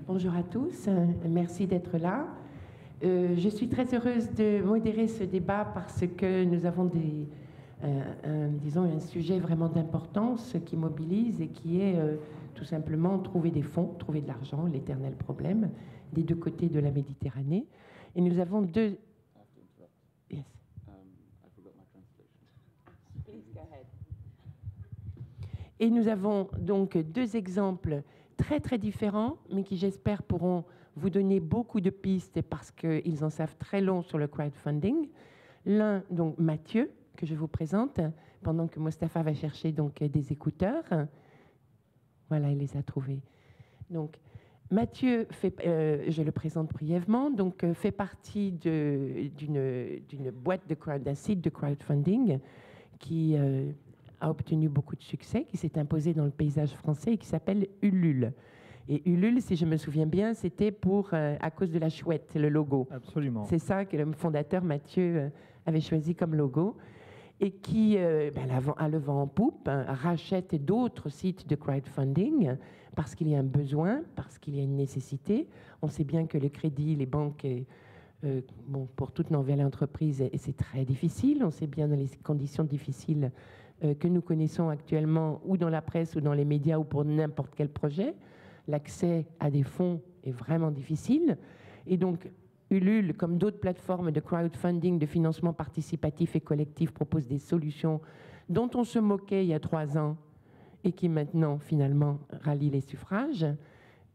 Bonjour à tous, merci d'être là. Je suis très heureuse de modérer ce débat parce que nous avons disons un sujet vraiment d'importance qui mobilise et qui est tout simplement trouver des fonds, trouver de l'argent, l'éternel problème des deux côtés de la Méditerranée. Et nous avons deux... Yes. Et nous avons donc deux exemples très très différents, mais qui j'espère pourront vous donner beaucoup de pistes parce qu'ils en savent très long sur le crowdfunding. L'un, donc Mathieu, que je vous présente, pendant que Mostafa va chercher donc des écouteurs. Voilà, il les a trouvés. Donc, Mathieu, je le présente brièvement, donc fait partie d'une boîte d'un site de crowdfunding qui a obtenu beaucoup de succès, qui s'est imposé dans le paysage français et qui s'appelle Ulule. Et Ulule, si je me souviens bien, c'était à cause de la chouette, le logo. Absolument. C'est ça que le fondateur Mathieu avait choisi comme logo et qui, à le vent en poupe, rachète d'autres sites de crowdfunding parce qu'il y a un besoin, parce qu'il y a une nécessité. On sait bien que le crédit, les banques, pour toute nouvelle entreprise, c'est très difficile. On sait bien dans les conditions difficiles que nous connaissons actuellement, ou dans la presse, ou dans les médias, ou pour n'importe quel projet, l'accès à des fonds est vraiment difficile. Et donc, Ulule, comme d'autres plateformes de crowdfunding, de financement participatif et collectif, propose des solutions dont on se moquait il y a 3 ans et qui maintenant, finalement, rallient les suffrages,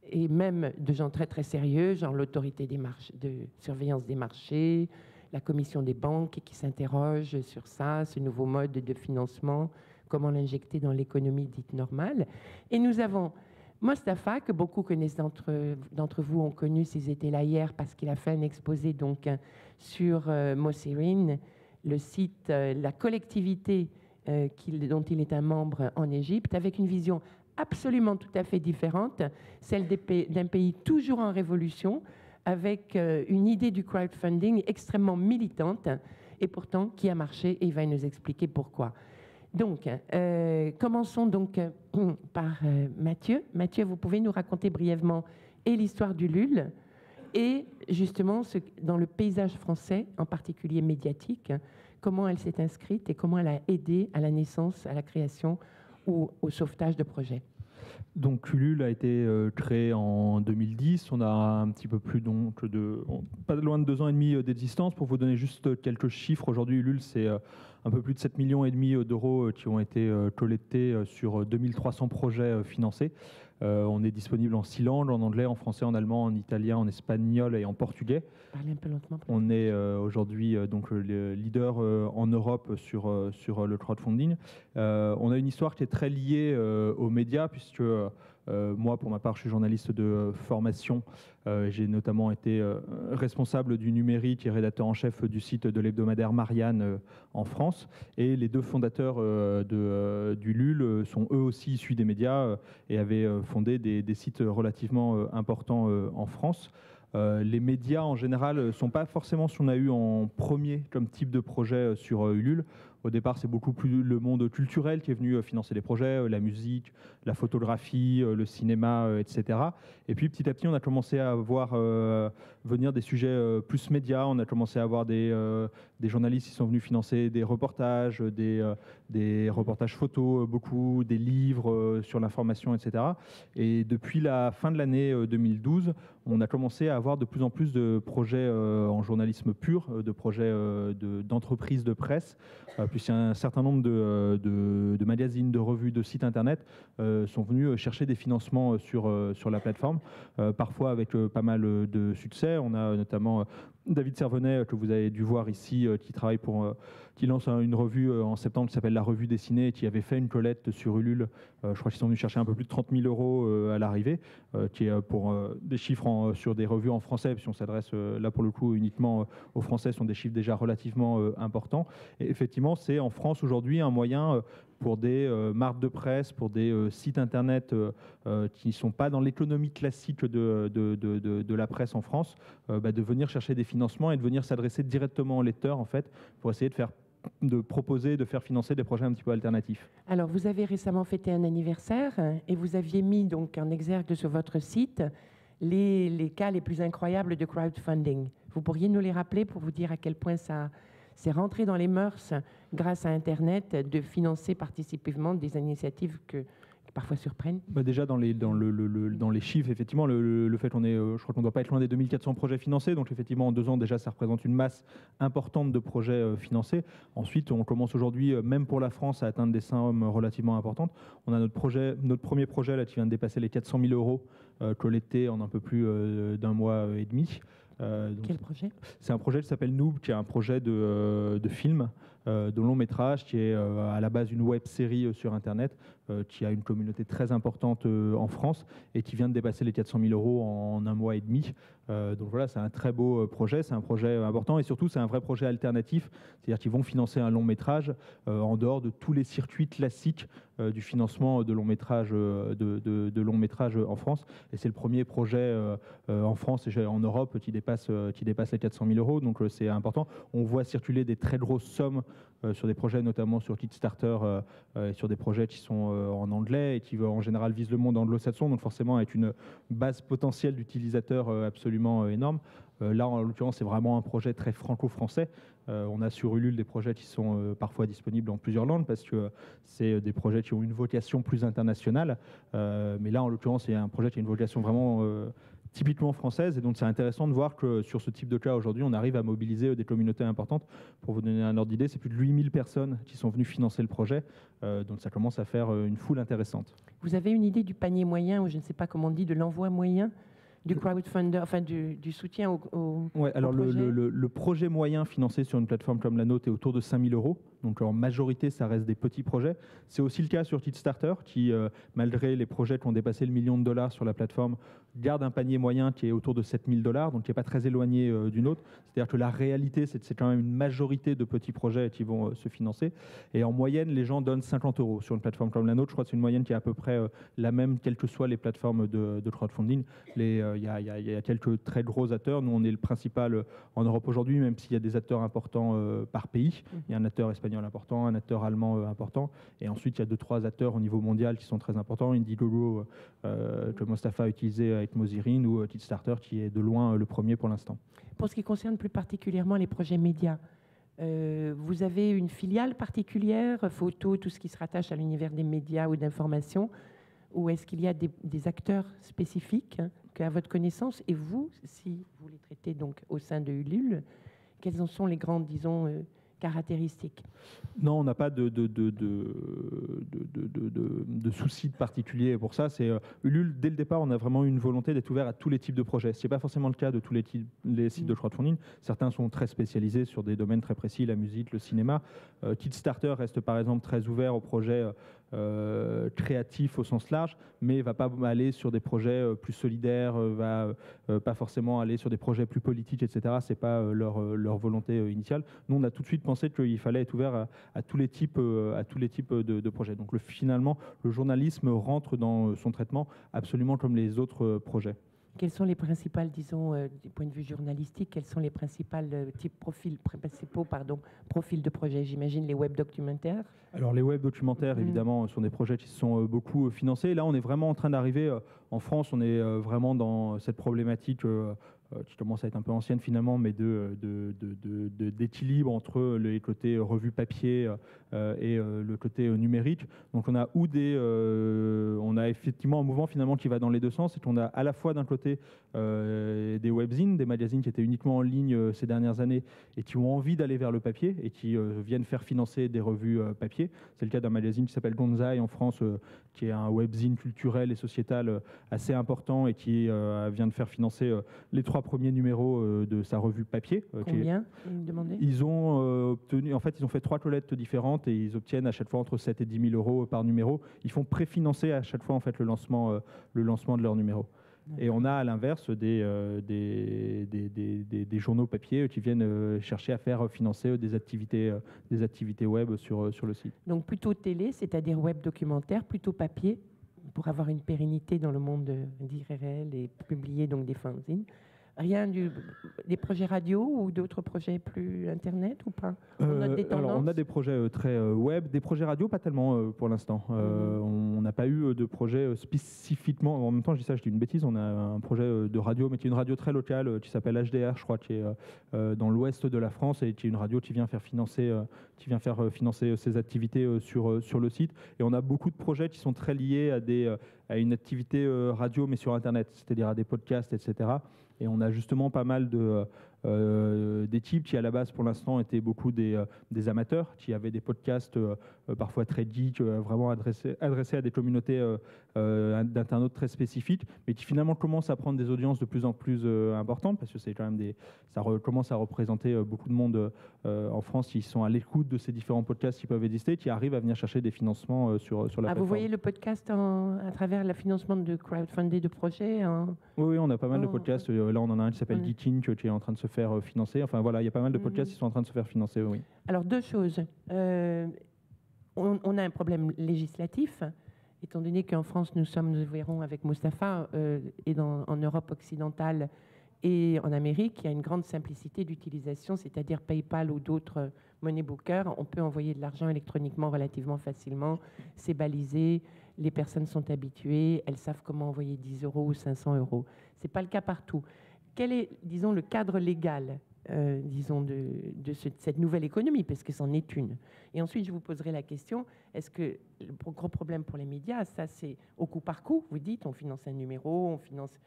et même de gens très très sérieux, genre l'autorité de surveillance des marchés, la commission des banques qui s'interroge sur ça, ce nouveau mode de financement, comment l'injecter dans l'économie dite normale. Et nous avons Mostafa, que beaucoup connaissent d'entre vous ont connu s'ils étaient là hier, parce qu'il a fait un exposé donc, sur Mossirin, le site, la collectivité dont il est un membre en Égypte, avec une vision absolument tout à fait différente, celle d'un pays toujours en révolution, avec une idée du crowdfunding extrêmement militante, et pourtant qui a marché, et il va nous expliquer pourquoi. Donc, commençons donc par Mathieu. Mathieu, vous pouvez nous raconter brièvement et l'histoire d'Ulule, et justement, dans le paysage français, en particulier médiatique, comment elle s'est inscrite et comment elle a aidé à la naissance, à la création ou au sauvetage de projets. Donc Ulule a été créé en 2010. On a un petit peu plus pas loin de 2 ans et demi d'existence. Pour vous donner juste quelques chiffres, aujourd'hui Ulule, c'est un peu plus de 7,5 millions d'euros qui ont été collectés sur 2300 projets financés. On est disponible en 6 langues, en anglais, en français, en allemand, en italien, en espagnol et en portugais. Parlez un peu lentement. On est aujourd'hui donc le leader en Europe sur le crowdfunding. On a une histoire qui est très liée aux médias, puisque moi, pour ma part, je suis journaliste de formation. J'ai notamment été responsable du numérique et rédacteur en chef du site de l'hebdomadaire Marianne en France. Et les 2 fondateurs du LUL sont eux aussi issus des médias et avaient fondé des sites relativement importants en France. Les médias en général ne sont pas forcément ce qu'on a eu en premier comme type de projet sur Ulule. Au départ, c'est beaucoup plus le monde culturel qui est venu financer les projets, la musique, la photographie, le cinéma, etc. Et puis petit à petit, on a commencé à voir venir des sujets plus médias. On a commencé à avoir des journalistes qui sont venus financer des reportages photos, beaucoup, des livres sur l'information, etc. Et depuis la fin de l'année 2012, on a commencé à avoir de plus en plus de projets en journalisme pur, de projets d'entreprises de presse, puisqu'il y a un certain nombre de magazines, de revues, de sites internet sont venus chercher des financements sur la plateforme, parfois avec pas mal de succès. On a notamment David Servonnet, que vous avez dû voir ici, qui lance une revue en septembre qui s'appelle La Revue Dessinée, qui avait fait une collecte sur Ulule. Je crois qu'ils sont venus chercher un peu plus de 30 000 € à l'arrivée, qui est pour des chiffres sur des revues en français, puisqu'on s'adresse là pour le coup uniquement aux Français, sont des chiffres déjà relativement importants. Et effectivement, c'est en France aujourd'hui un moyen pour des marques de presse, pour des sites internet qui ne sont pas dans l'économie classique de la presse en France, de venir chercher des financements et de venir s'adresser directement aux lecteurs en fait, pour essayer de proposer, de faire financer des projets un petit peu alternatifs. Alors, vous avez récemment fêté un anniversaire et vous aviez mis donc en exergue sur votre site les cas les plus incroyables de crowdfunding. Vous pourriez nous les rappeler pour vous dire à quel point ça s'est rentré dans les mœurs grâce à Internet de financer participativement des initiatives qui parfois surprennent. Déjà, dans les chiffres, effectivement, le fait qu'on est, je crois qu'on ne doit pas être loin des 2400 projets financés. Donc, effectivement, en 2 ans, déjà, ça représente une masse importante de projets financés. Ensuite, on commence aujourd'hui, même pour la France, à atteindre des sommes relativement importantes. On a notre premier projet là, qui vient de dépasser les 400 000 euros collectés en un peu plus d'un mois et demi. Quel projet ? C'est un projet qui s'appelle Noob, qui est un projet de film, de long métrage, qui est à la base une web série sur Internet, qui a une communauté très importante en France et qui vient de dépasser les 400 000 euros en un mois et demi. Donc voilà, c'est un très beau projet, c'est un projet important et surtout c'est un vrai projet alternatif, c'est-à-dire qu'ils vont financer un long métrage en dehors de tous les circuits classiques du financement de long métrage, de long métrage en France. Et c'est le premier projet en France et en Europe qui dépasse les 400 000 euros, donc c'est important. On voit circuler des très grosses sommes sur des projets, notamment sur Kickstarter, sur des projets qui sont en anglais et qui en général visent le monde anglo-saxon, donc forcément avec une base potentielle d'utilisateurs absolument énorme. Là, en l'occurrence, c'est vraiment un projet très franco-français. On a sur Ulule des projets qui sont parfois disponibles en plusieurs langues parce que c'est des projets qui ont une vocation plus internationale. Mais là, en l'occurrence, c'est un projet qui a une vocation vraiment typiquement française. Et donc, c'est intéressant de voir que sur ce type de cas, aujourd'hui, on arrive à mobiliser des communautés importantes. Pour vous donner un ordre d'idée, c'est plus de 8000 personnes qui sont venues financer le projet. Donc, ça commence à faire une foule intéressante. Vous avez une idée du panier moyen, ou je ne sais pas comment on dit, de l'envoi moyen du crowdfunder, enfin du soutien ouais, alors au projet. Le projet moyen financé sur une plateforme comme la nôtre est autour de 5 000 euros. Donc en majorité, ça reste des petits projets. C'est aussi le cas sur Kickstarter, qui, malgré les projets qui ont dépassé le $1 million sur la plateforme, garde un panier moyen qui est autour de 7 000 $, donc qui n'est pas très éloigné d'une autre. C'est-à-dire que la réalité, c'est que c'est quand même une majorité de petits projets qui vont se financer. Et en moyenne, les gens donnent 50 euros sur une plateforme comme la nôtre. Je crois que c'est une moyenne qui est à peu près la même, quelles que soient les plateformes de crowdfunding. Il y a quelques très gros acteurs. Nous, on est le principal en Europe aujourd'hui, même s'il y a des acteurs importants par pays. Il y a un acteur espagnol important, un acteur allemand important. Et ensuite, il y a 2-3 acteurs au niveau mondial qui sont très importants. Indiegogo, que Mostafa a utilisé avec Mozirin, ou Kickstarter, qui est de loin le premier pour l'instant. Pour ce qui concerne plus particulièrement les projets médias, vous avez une filiale particulière, photo, tout ce qui se rattache à l'univers des médias ou d'information, ou est-ce qu'il y a des acteurs spécifiques à votre connaissance? Et vous, si vous les traitez donc au sein de Ulule, quelles en sont les grandes, disons, caractéristiques? Non, on n'a pas de soucis particuliers pour ça. C'est Ulule, dès le départ, on a vraiment eu une volonté d'être ouvert à tous les types de projets. Ce n'est pas forcément le cas de tous les sites de crowdfunding. Certains sont très spécialisés sur des domaines très précis, la musique, le cinéma. Kickstarter reste par exemple très ouvert aux projets créatif au sens large, mais va pas aller sur des projets plus solidaires, va pas forcément aller sur des projets plus politiques, etc. C'est pas leur volonté initiale. Nous, on a tout de suite pensé qu'il fallait être ouvert à tous les types de projets. Donc finalement, le journalisme rentre dans son traitement absolument comme les autres projets. Quels sont les principales, disons, du point de vue journalistique, quels sont les principaux profils de projets? J'imagine les web documentaires. Alors les web documentaires, évidemment, sont des projets qui sont beaucoup financés. Là, on est vraiment en train d'arriver, en France, on est vraiment dans cette problématique qui commence à être un peu ancienne finalement, mais d'équilibre entre les côtés revue papier et le côté numérique. Donc on a on a effectivement un mouvement finalement qui va dans les deux sens, et qu'on a à la fois d'un côté des webzines, des magazines qui étaient uniquement en ligne ces dernières années et qui ont envie d'aller vers le papier et qui viennent faire financer des revues papier. C'est le cas d'un magazine qui s'appelle Gonzai en France, qui est un webzine culturel et sociétal assez important et qui vient de faire financer les 3 premiers numéros de sa revue papier. Combien vous demandez? Ils ont obtenu, en fait, ils ont fait 3 collectes différentes et ils obtiennent à chaque fois entre 7 et 10 000 euros par numéro. Ils font préfinancer à chaque fois en fait le lancement de leur numéro. Et on a à l'inverse des journaux papier qui viennent chercher à faire financer des activités web sur le site. Donc plutôt télé, c'est-à-dire web documentaire, plutôt papier, pour avoir une pérennité dans le monde réel et publier donc des fanzines. Rien des projets radio ou d'autres projets plus Internet ou pas? On note des tendances? Alors, on a des projets très web, des projets radio, pas tellement pour l'instant. On n'a pas eu de projet spécifiquement. En même temps, je dis une bêtise, on a un projet de radio, mais qui est une radio très locale, qui s'appelle HDR, je crois, qui est dans l'ouest de la France, et qui est une radio qui vient faire financer ses activités sur le site. Et on a beaucoup de projets qui sont très liés à une activité radio, mais sur Internet, c'est-à-dire à des podcasts, etc. Et on a justement pas mal des types qui, à la base, pour l'instant, étaient beaucoup des amateurs, qui avaient des podcasts parfois très geeks, vraiment adressés à des communautés d'internautes très spécifiques, mais qui finalement commencent à prendre des audiences de plus en plus importantes, parce que c'est quand même commence à représenter beaucoup de monde en France qui sont à l'écoute de ces différents podcasts qui peuvent exister, qui arrivent à venir chercher des financements sur la plateforme. Vous voyez le podcast à travers le financement de crowdfunding de projets Oui, on a pas mal de podcasts. Là, on en a un qui s'appelle Geeking, qui est en train de se faire financer. Enfin, voilà, il y a pas mal de podcasts qui sont en train de se faire financer, oui. Alors, deux choses. On a un problème législatif, étant donné qu'en France, nous verrons avec Mustapha, et en Europe occidentale et en Amérique, il y a une grande simplicité d'utilisation, c'est-à-dire PayPal ou d'autres money bookers. On peut envoyer de l'argent électroniquement relativement facilement. C'est balisé, les personnes sont habituées, elles savent comment envoyer 10 € ou 500 €. Ce n'est pas le cas partout. Quel est, disons, le cadre légal de cette nouvelle économie, parce que c'en est une. Et ensuite, je vous poserai la question, est-ce que le gros problème pour les médias, ça c'est au coup par coup, vous dites, on finance un numéro, on finance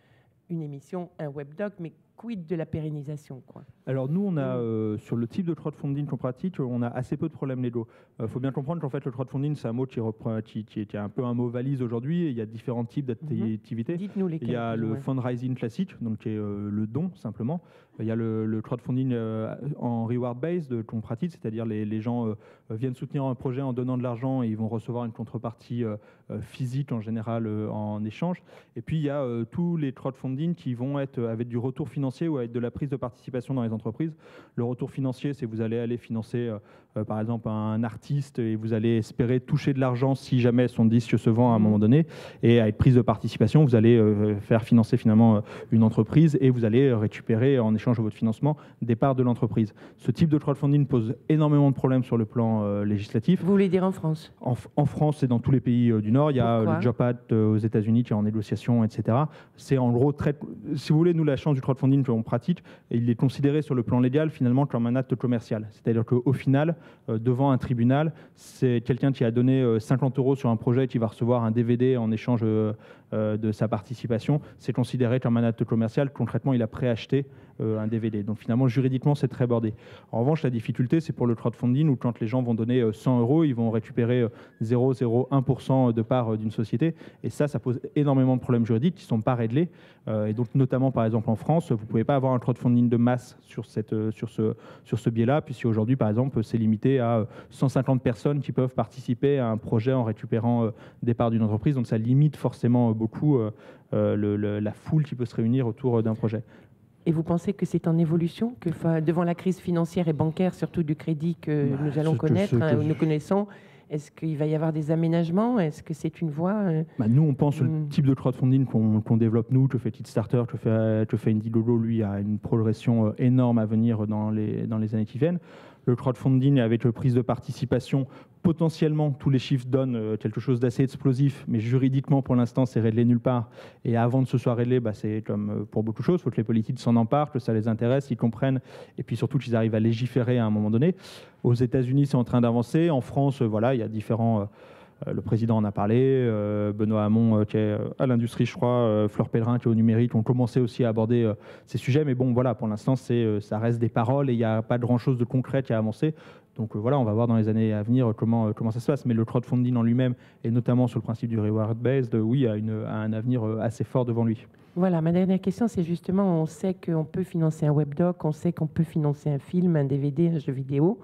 une émission, un webdoc, mais quid de la pérennisation, quoi? Alors nous, on a sur le type de crowdfunding qu'on pratique, on a assez peu de problèmes légaux. Faut bien comprendre qu'en fait, le crowdfunding, c'est un mot qui est un peu un mot valise aujourd'hui. Il y a différents types d'activités. Dites-nous lesquels. Il y a le fundraising classique, donc qui est le don simplement. Il y a le crowdfunding en reward-based qu'on pratique, c'est-à-dire les gens viennent soutenir un projet en donnant de l'argent et ils vont recevoir une contrepartie physique en général en échange. Et puis il y a tous les crowdfunding qui vont être avec du retour financier ou avec de la prise de participation dans les entreprises. Le retour financier, c'est vous allez aller financer par exemple un artiste et vous allez espérer toucher de l'argent si jamais son disque se vend à un moment donné. Et avec prise de participation, vous allez faire financer finalement une entreprise et vous allez récupérer en échange de votre financement des parts de l'entreprise. Ce type de crowdfunding pose énormément de problèmes sur le plan législatif. Vous voulez dire en France? En France et dans tous les pays du Nord. Il y a le Job Act aux États-Unis qui est en négociation, etc. C'est en gros, si vous voulez, nous, la chance du crowdfunding qu'on pratique, il est considéré sur le plan légal finalement comme un acte commercial. C'est-à-dire qu'au final, devant un tribunal, c'est quelqu'un qui a donné 50 € sur un projet qui va recevoir un DVD en échange de sa participation. C'est considéré comme un acte commercial. Concrètement, il a préacheté un DVD. Donc finalement, juridiquement, c'est très bordé. En revanche, la difficulté, c'est pour le crowdfunding où quand les gens vont donner 100 €, ils vont récupérer 0,01% de part d'une société. Et ça pose énormément de problèmes juridiques qui ne sont pas réglés. Et donc, notamment, par exemple, en France, vous ne pouvez pas avoir un crowdfunding de masse sur ce biais-là, puisque aujourd'hui, par exemple, c'est limité à 150 personnes qui peuvent participer à un projet en récupérant des parts d'une entreprise. Donc, ça limite forcément beaucoup la foule qui peut se réunir autour d'un projet. Et vous pensez que c'est en évolution, que devant la crise financière et bancaire, surtout du crédit que nous allons connaître, nous connaissons, est-ce qu'il va y avoir des aménagements? Est-ce que c'est une voie Nous, on pense le type de crowdfunding qu'on développe, nous, que fait Kickstarter, que fait Indiegogo, lui, a une progression énorme à venir dans les années qui viennent. Le crowdfunding avec prise de participation, potentiellement, tous les chiffres donnent quelque chose d'assez explosif, mais juridiquement, pour l'instant, c'est réglé nulle part. Et avant que ce soit réglé, c'est comme pour beaucoup de choses, il faut que les politiques s'en emparent, que ça les intéresse, qu'ils comprennent, et puis surtout qu'ils arrivent à légiférer à un moment donné. Aux États-Unis, c'est en train d'avancer. En France, il y a différents... le président en a parlé, Benoît Hamon qui est à l'industrie, je crois, Fleur Pellerin qui est au numérique, ont commencé aussi à aborder ces sujets. Mais bon, voilà, pour l'instant, ça reste des paroles et il n'y a pas grand-chose de concret qui a avancé. Donc voilà, on va voir dans les années à venir comment ça se passe. Mais le crowdfunding en lui-même, et notamment sur le principe du reward-based, oui, a un avenir assez fort devant lui. Voilà, ma dernière question, c'est justement, on sait qu'on peut financer un webdoc, on sait qu'on peut financer un film, un DVD, un jeu vidéo.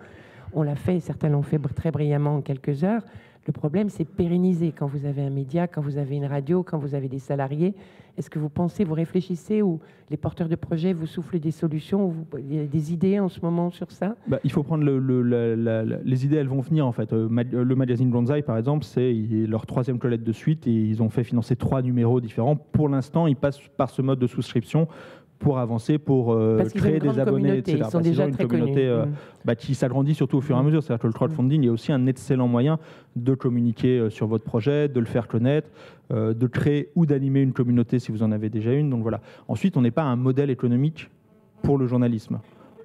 On l'a fait, certains l'ont fait très brillamment en quelques heures. Le problème, c'est pérenniser quand vous avez un média, quand vous avez une radio, quand vous avez des salariés. Est-ce que vous pensez, vous réfléchissez ou les porteurs de projets vous soufflent des solutions, il y a des idées en ce moment sur ça? Il faut prendre les idées, elles vont venir en fait. Le magazine Bronzai, par exemple, c'est leur 3e collecte de suite et ils ont fait financer 3 numéros différents. Pour l'instant, ils passent par ce mode de souscription pour avancer, pour créer des abonnés, etc. Ils sont déjà une très communauté connus. qui s'agrandit surtout au fur et à mesure. C'est-à-dire que le crowdfunding est aussi un excellent moyen de communiquer sur votre projet, de le faire connaître, de créer ou d'animer une communauté si vous en avez déjà une. Donc voilà. Ensuite, on n'est pas un modèle économique pour le journalisme.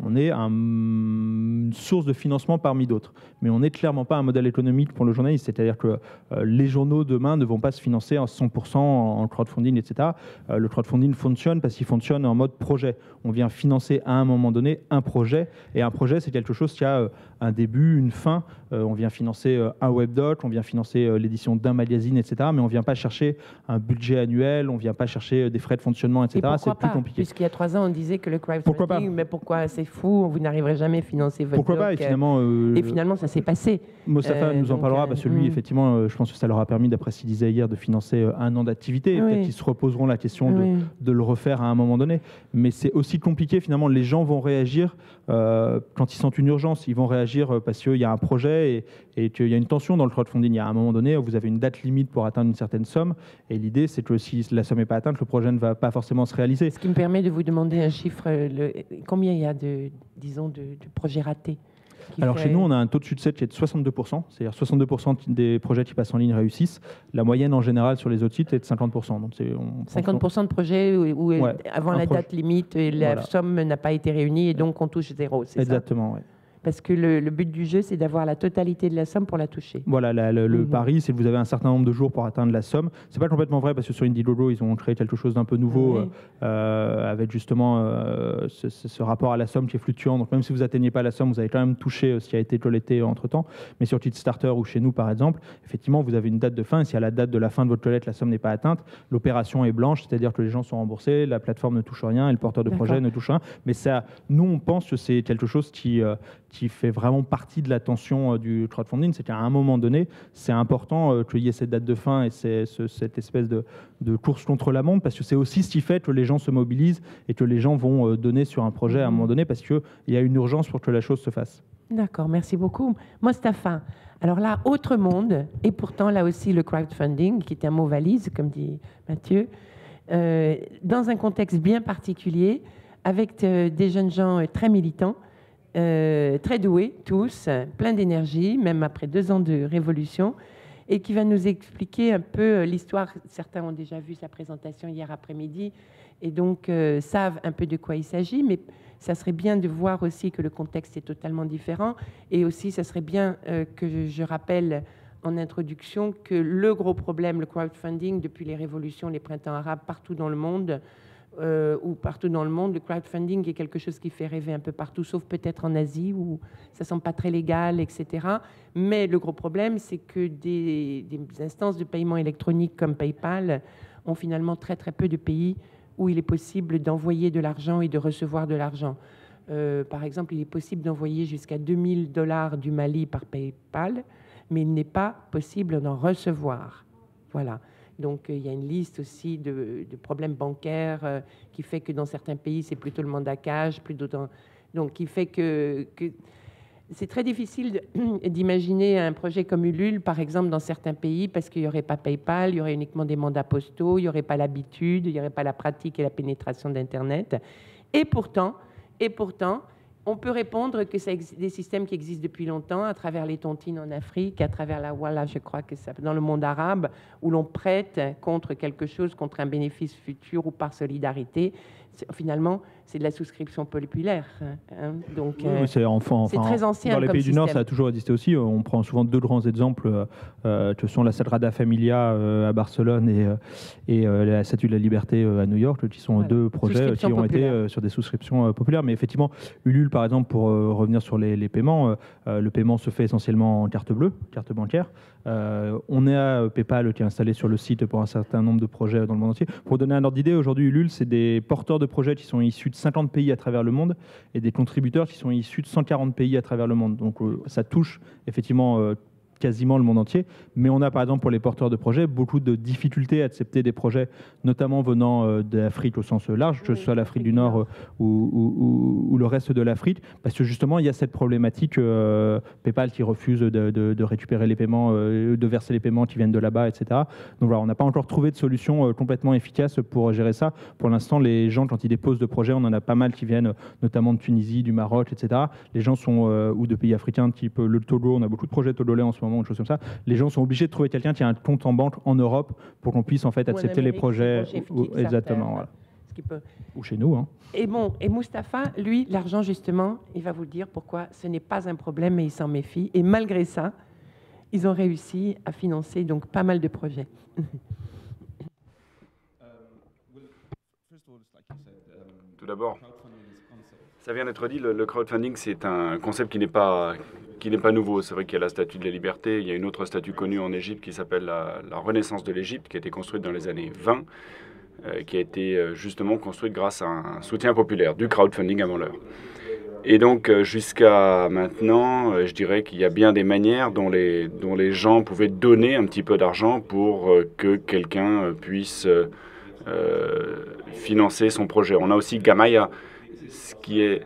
On est une source de financement parmi d'autres. Mais on n'est clairement pas un modèle économique pour le journalisme. C'est-à-dire que les journaux demain ne vont pas se financer à 100% en crowdfunding, etc. Le crowdfunding fonctionne parce qu'il fonctionne en mode projet. On vient financer à un moment donné un projet. Et un projet, c'est quelque chose qui a un début, une fin. On vient financer un webdoc, on vient financer l'édition d'un magazine, etc. Mais on ne vient pas chercher un budget annuel, on ne vient pas chercher des frais de fonctionnement, etc. C'est plus compliqué. Puisqu'il y a 3 ans, on disait que le crowdfunding, mais pourquoi c'est fou, vous n'arriverez jamais à financer votre pourquoi pas, et finalement, ça s'est passé. Mostafa nous en parlera, parce que lui, effectivement, je pense que ça leur a permis, d'après ce qu'il disait hier, de financer 1 an d'activité. Peut-être qu'ils se reposeront la question de le refaire à un moment donné. Mais c'est aussi compliqué, finalement. Les gens vont réagir quand ils sentent une urgence. Ils vont réagir parce qu'il y a un projet et qu'il y a une tension dans le crowdfunding. Il y a un moment donné où vous avez une date limite pour atteindre une certaine somme. Et l'idée, c'est que si la somme n'est pas atteinte, le projet ne va pas forcément se réaliser. Ce qui me permet de vous demander un chiffre. Combien il y a de projets ratés? Alors chez nous, on a un taux de succès qui est de 62%, c'est-à-dire 62% des projets qui passent en ligne réussissent. La moyenne en général sur les autres sites est de 50%. Donc 50% de projets où avant la date limite, la somme n'a pas été réunie et donc on touche 0, c'est ça? Exactement, oui. Parce que le but du jeu, c'est d'avoir la totalité de la somme pour la toucher. Voilà, le pari, c'est que vous avez un certain nombre de jours pour atteindre la somme. C'est pas complètement vrai parce que sur Indiegogo, ils ont créé quelque chose d'un peu nouveau avec justement ce rapport à la somme qui est fluctuant. Donc même si vous n'atteignez pas la somme, vous avez quand même touché ce qui a été collecté entre-temps. Mais sur Kickstarter ou chez nous, par exemple, effectivement, vous avez une date de fin. Et si à la date de la fin de votre collecte, la somme n'est pas atteinte, l'opération est blanche, c'est-à-dire que les gens sont remboursés, la plateforme ne touche rien et le porteur de projet ne touche rien. Mais ça, nous, on pense que c'est quelque chose qui fait vraiment partie de la tension du crowdfunding, c'est qu'à un moment donné, c'est important qu'il y ait cette date de fin et cette espèce de course contre la montre, parce que c'est aussi ce qui fait que les gens se mobilisent et que les gens vont donner sur un projet à un moment donné, parce qu'il y a une urgence pour que la chose se fasse. D'accord, merci beaucoup. Mostafa, alors là, autre monde, et pourtant là aussi le crowdfunding, qui est un mot valise, comme dit Mathieu, dans un contexte bien particulier, avec des jeunes gens très militants, très doués tous, plein d'énergie, même après 2 ans de révolution, et qui va nous expliquer un peu l'histoire. Certains ont déjà vu sa présentation hier après-midi et donc savent un peu de quoi il s'agit, mais ça serait bien de voir aussi que le contexte est totalement différent, et aussi ça serait bien que je rappelle en introduction que le gros problème, le crowdfunding, depuis les révolutions, les printemps arabes, partout dans le monde, le crowdfunding est quelque chose qui fait rêver un peu partout, sauf peut-être en Asie où ça ne semble pas très légal, etc. Mais le gros problème, c'est que des instances de paiement électronique comme PayPal ont finalement très très peu de pays où il est possible d'envoyer de l'argent et de recevoir de l'argent. Par exemple, il est possible d'envoyer jusqu'à $2000 du Mali par PayPal, mais il n'est pas possible d'en recevoir. Voilà. Donc, il y a une liste aussi de problèmes bancaires qui fait que dans certains pays, c'est plutôt le mandacage, donc qui fait que c'est très difficile d'imaginer un projet comme Ulule, par exemple, dans certains pays, parce qu'il n'y aurait pas PayPal, il y aurait uniquement des mandats postaux, il n'y aurait pas l'habitude, il n'y aurait pas la pratique et la pénétration d'Internet. Et pourtant, on peut répondre que c'est des systèmes qui existent depuis longtemps à travers les tontines en Afrique, à travers la Walla, je crois que c'est dans le monde arabe, où l'on prête contre quelque chose, contre un bénéfice futur ou par solidarité. Finalement, c'est de la souscription populaire. Donc, c'est très ancien. Dans les pays système. du Nord, ça a toujours existé aussi. On prend souvent 2 grands exemples, que sont la Sagrada Familia à Barcelone et la Statue de la Liberté à New York, qui sont 2 projets qui ont été sur des souscriptions populaires. Mais effectivement, Ulule, par exemple, pour revenir sur les paiements, le paiement se fait essentiellement en carte bleue, carte bancaire. On a PayPal qui est installé sur le site pour un certain nombre de projets dans le monde entier. Pour donner un ordre d'idée, aujourd'hui, Ulule, c'est des porteurs de projets qui sont issus de 50 pays à travers le monde et des contributeurs qui sont issus de 140 pays à travers le monde. Donc ça touche effectivement quasiment le monde entier, mais on a par exemple pour les porteurs de projets beaucoup de difficultés à accepter des projets, notamment venant d'Afrique au sens large, que ce soit l'Afrique du Nord ou le reste de l'Afrique, parce que justement il y a cette problématique PayPal qui refuse de récupérer les paiements, de verser les paiements qui viennent de là-bas, etc. Donc voilà, on n'a pas encore trouvé de solution complètement efficace pour gérer ça. Pour l'instant, les gens, quand ils déposent de projets, on en a pas mal qui viennent notamment de Tunisie, du Maroc, etc. Les gens sont, ou de pays africains, type le Togo, on a beaucoup de projets togolais en ce moment, des choses comme ça. Les gens sont obligés de trouver quelqu'un qui a un compte en banque en Europe pour qu'on puisse en fait accepter les projets. Exactement. Voilà. Ou chez nous. Hein. Et bon, et Mustapha, lui, l'argent justement, il va vous dire pourquoi ce n'est pas un problème, mais il s'en méfie. Et malgré ça, ils ont réussi à financer donc pas mal de projets. Tout d'abord, ça vient d'être dit, le crowdfunding, c'est un concept qui n'est pas nouveau. C'est vrai qu'il y a la Statue de la Liberté, il y a une autre statue connue en Égypte qui s'appelle la Renaissance de l'Égypte, qui a été construite dans les années 20, qui a été justement construite grâce à un soutien populaire, du crowdfunding avant l'heure. Et donc, jusqu'à maintenant, je dirais qu'il y a bien des manières dont les gens pouvaient donner un petit peu d'argent pour que quelqu'un puisse financer son projet. On a aussi Gamaya, ce qui est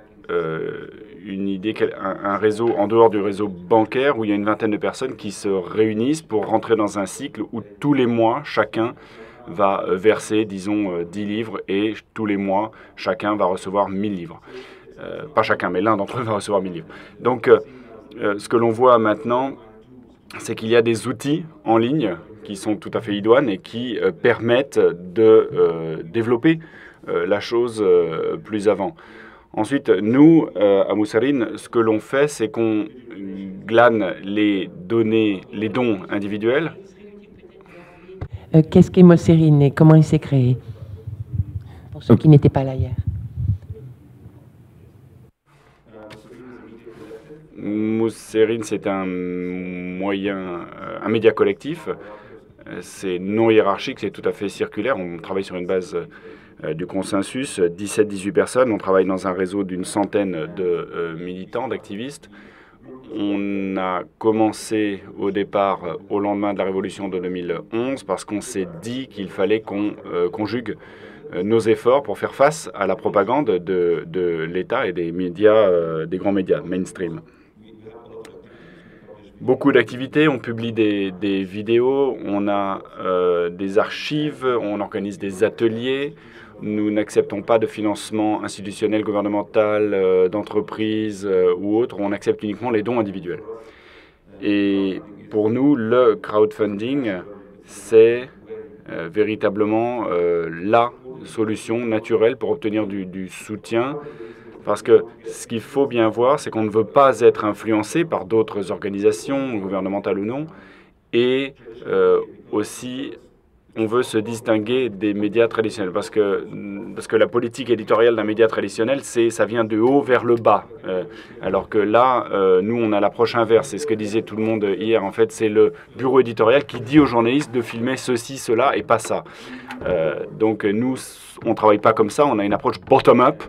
une idée, un réseau en dehors du réseau bancaire où il y a une vingtaine de personnes qui se réunissent pour rentrer dans un cycle où tous les mois, chacun va verser, disons, 10 livres et tous les mois, chacun va recevoir 1000 livres. Pas chacun, mais l'un d'entre eux va recevoir 1000 livres. Donc, ce que l'on voit maintenant, c'est qu'il y a des outils en ligne qui sont tout à fait idoines et qui permettent de développer la chose plus avant. Ensuite, nous, à Mousserine, ce que l'on fait, c'est qu'on glane les dons individuels. Qu'est-ce qu'est Mousserine et comment il s'est créé? Pour ceux qui n'étaient pas là hier. Mousserine, c'est un média collectif. C'est non hiérarchique, c'est tout à fait circulaire. On travaille sur une base du consensus, 17-18 personnes. On travaille dans un réseau d'une centaine de militants, d'activistes. On a commencé au départ au lendemain de la révolution de 2011 parce qu'on s'est dit qu'il fallait qu'on conjugue nos efforts pour faire face à la propagande de l'État et des médias, des grands médias mainstream. Beaucoup d'activités, on publie des vidéos, on a des archives, on organise des ateliers. Nous n'acceptons pas de financement institutionnel, gouvernemental, d'entreprise ou autre. On accepte uniquement les dons individuels. Et pour nous, le crowdfunding, c'est véritablement la solution naturelle pour obtenir du soutien. Parce que ce qu'il faut bien voir, c'est qu'on ne veut pas être influencé par d'autres organisations, gouvernementales ou non, et aussi on veut se distinguer des médias traditionnels, parce que la politique éditoriale d'un média traditionnel, ça vient de haut vers le bas, alors que là, nous, on a l'approche inverse. C'est ce que disait tout le monde hier. En fait, c'est le bureau éditorial qui dit aux journalistes de filmer ceci, cela, et pas ça. Donc nous, on ne travaille pas comme ça. On a une approche bottom-up,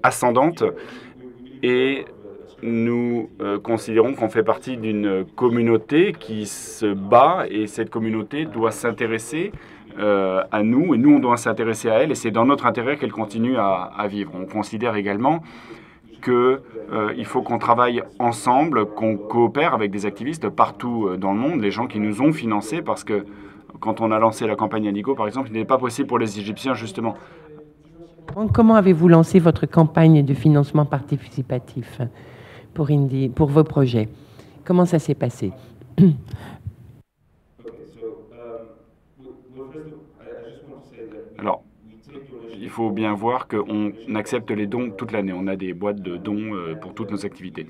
ascendante, et nous considérons qu'on fait partie d'une communauté qui se bat et cette communauté doit s'intéresser à nous et nous on doit s'intéresser à elle et c'est dans notre intérêt qu'elle continue à vivre. On considère également qu'il faut qu'on travaille ensemble, qu'on coopère avec des activistes partout dans le monde, les gens qui nous ont financés parce que quand on a lancé la campagne Indigo par exemple, il n'est pas possible pour les Égyptiens justement. Comment avez-vous lancé votre campagne de financement participatif pour vos projets? Comment ça s'est passé? Alors, il faut bien voir qu'on accepte les dons toute l'année. On a des boîtes de dons pour toutes nos activités.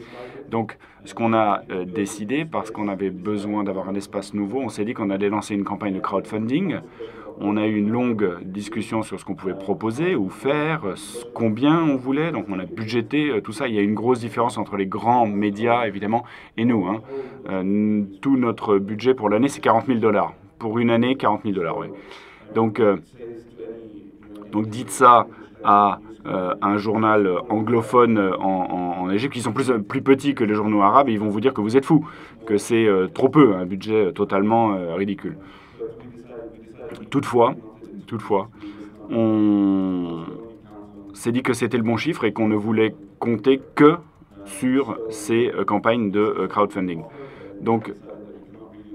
Donc, ce qu'on a décidé, parce qu'on avait besoin d'avoir un espace nouveau, on s'est dit qu'on allait lancer une campagne de crowdfunding. On a eu une longue discussion sur ce qu'on pouvait proposer ou faire, combien on voulait. Donc, on a budgété tout ça. Il y a une grosse différence entre les grands médias, évidemment, et nous. Tout notre budget pour l'année, c'est $40 000. Pour une année, $40 000, oui. Donc dites ça à un journal anglophone en Égypte, qui sont plus petits que les journaux arabes, et ils vont vous dire que vous êtes fous, que c'est trop peu, un budget totalement ridicule. Toutefois, on s'est dit que c'était le bon chiffre et qu'on ne voulait compter que sur ces campagnes de crowdfunding. Donc,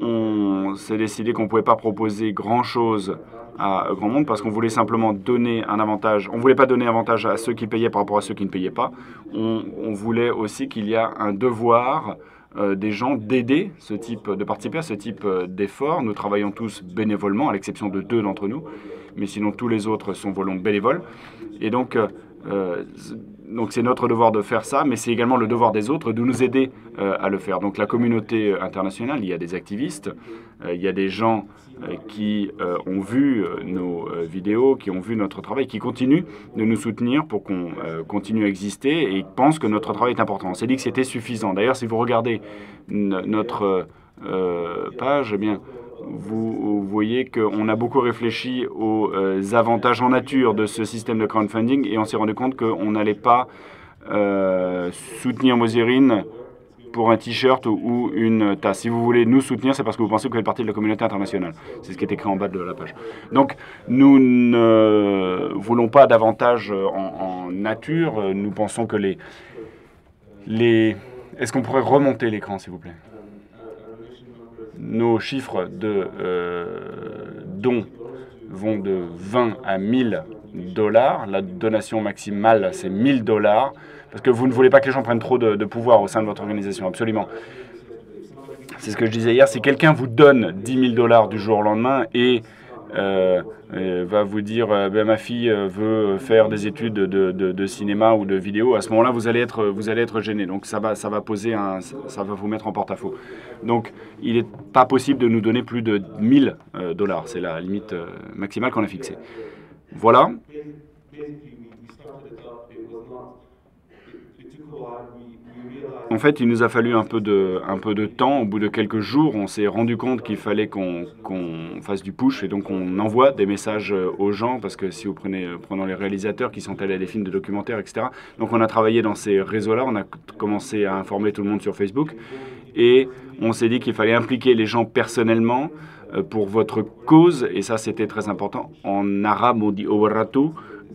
on s'est décidé qu'on ne pouvait pas proposer grand-chose à grand monde parce qu'on voulait simplement donner un avantage. On ne voulait pas donner avantage à ceux qui payaient par rapport à ceux qui ne payaient pas. On voulait aussi qu'il y a un devoir des gens d'aider de participer à ce type d'effort. Nous travaillons tous bénévolement, à l'exception de 2 d'entre nous, mais sinon tous les autres sont bénévoles. Et donc c'est notre devoir de faire ça, mais c'est également le devoir des autres de nous aider à le faire. Donc la communauté internationale, il y a des activistes, il y a des gens qui ont vu nos vidéos, qui ont vu notre travail, qui continuent de nous soutenir pour qu'on continue à exister et pensent que notre travail est important. On s'est dit que c'était suffisant. D'ailleurs, si vous regardez notre page, eh bien, vous voyez qu'on a beaucoup réfléchi aux avantages en nature de ce système de crowdfunding et on s'est rendu compte qu'on n'allait pas soutenir Mozirine pour un t-shirt ou une tasse. Si vous voulez nous soutenir, c'est parce que vous pensez que vous êtes partie de la communauté internationale. C'est ce qui est écrit en bas de la page. Donc, nous ne voulons pas davantage en nature. Nous pensons que Est-ce qu'on pourrait remonter l'écran, s'il vous plaît? Nos chiffres de dons vont de 20 à 1000 $. La donation maximale, c'est 1000 $. Parce que vous ne voulez pas que les gens prennent trop de pouvoir au sein de votre organisation, absolument. C'est ce que je disais hier. Si quelqu'un vous donne 10 000 $ du jour au lendemain et va vous dire ma fille veut faire des études de cinéma ou de vidéo, à ce moment-là, vous allez être gêné. Donc ça va vous mettre en porte-à-faux. Donc il n'est pas possible de nous donner plus de 1000 $. C'est la limite maximale qu'on a fixée. Voilà. En fait, il nous a fallu un peu de temps. Au bout de quelques jours, on s'est rendu compte qu'il fallait qu'on fasse du push et donc on envoie des messages aux gens parce que si vous prenons les réalisateurs qui sont allés à des films de documentaires, etc. Donc on a travaillé dans ces réseaux-là, on a commencé à informer tout le monde sur Facebook et on s'est dit qu'il fallait impliquer les gens personnellement pour votre cause et ça c'était très important. En arabe on dit « Owaratu »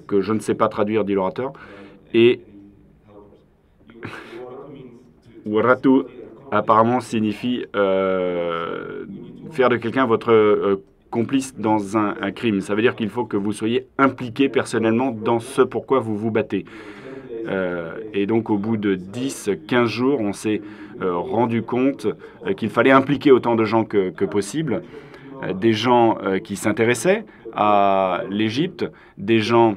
que je ne sais pas traduire, dit l'orateur, et Waratu apparemment signifie faire de quelqu'un votre complice dans un crime. Ça veut dire qu'il faut que vous soyez impliqué personnellement dans ce pourquoi vous vous battez. Et donc au bout de 10-15 jours, on s'est rendu compte qu'il fallait impliquer autant de gens que possible. Des gens qui s'intéressaient à l'Égypte, des gens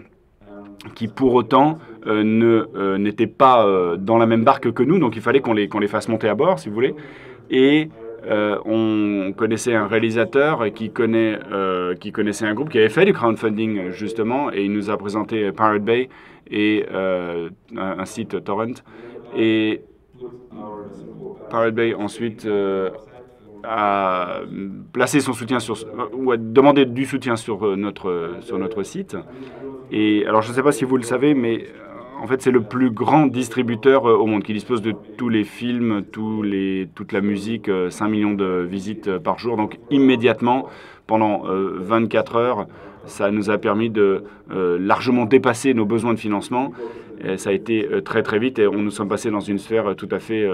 qui pour autant n'étaient pas dans la même barque que nous, donc il fallait qu'on les fasse monter à bord, si vous voulez. Et on connaissait un réalisateur qui connaissait un groupe qui avait fait du crowdfunding, justement, et il nous a présenté Pirate Bay et un site torrent. Et Pirate Bay, ensuite, a placé son soutien ou a demandé du soutien sur notre site. Et alors, je ne sais pas si vous le savez, mais en fait, c'est le plus grand distributeur au monde qui dispose de tous les films, toute la musique, 5 millions de visites par jour. Donc, immédiatement, pendant 24 heures, ça nous a permis de largement dépasser nos besoins de financement. Et ça a été très, très vite et nous sommes passés dans une sphère tout à fait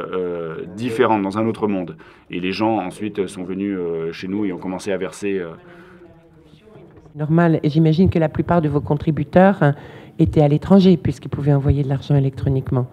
différente, dans un autre monde. Et les gens, ensuite, sont venus chez nous et ont commencé à verser... Normal. Et j'imagine que la plupart de vos contributeurs étaient à l'étranger puisqu'ils pouvaient envoyer de l'argent électroniquement.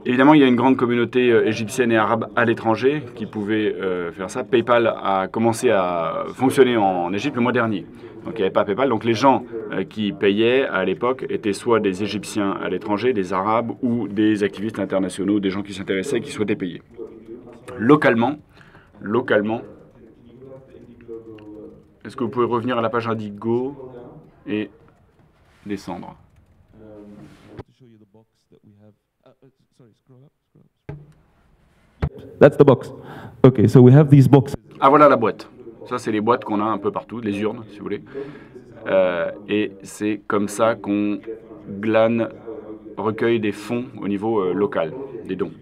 Évidemment, il y a une grande communauté égyptienne et arabe à l'étranger qui pouvait faire ça. PayPal a commencé à fonctionner en Égypte le mois dernier. Donc il n'y avait pas PayPal. Donc les gens qui payaient à l'époque étaient soit des Égyptiens à l'étranger, des Arabes ou des activistes internationaux, des gens qui s'intéressaient et qui souhaitaient payer. Localement, est-ce que vous pouvez revenir à la page Indigo et descendre? That's the box. Okay, so we have these boxes. Ah, voilà la boîte. Ça, c'est les boîtes qu'on a un peu partout, les urnes, si vous voulez. Et c'est comme ça qu'on recueille des fonds au niveau local, des dons.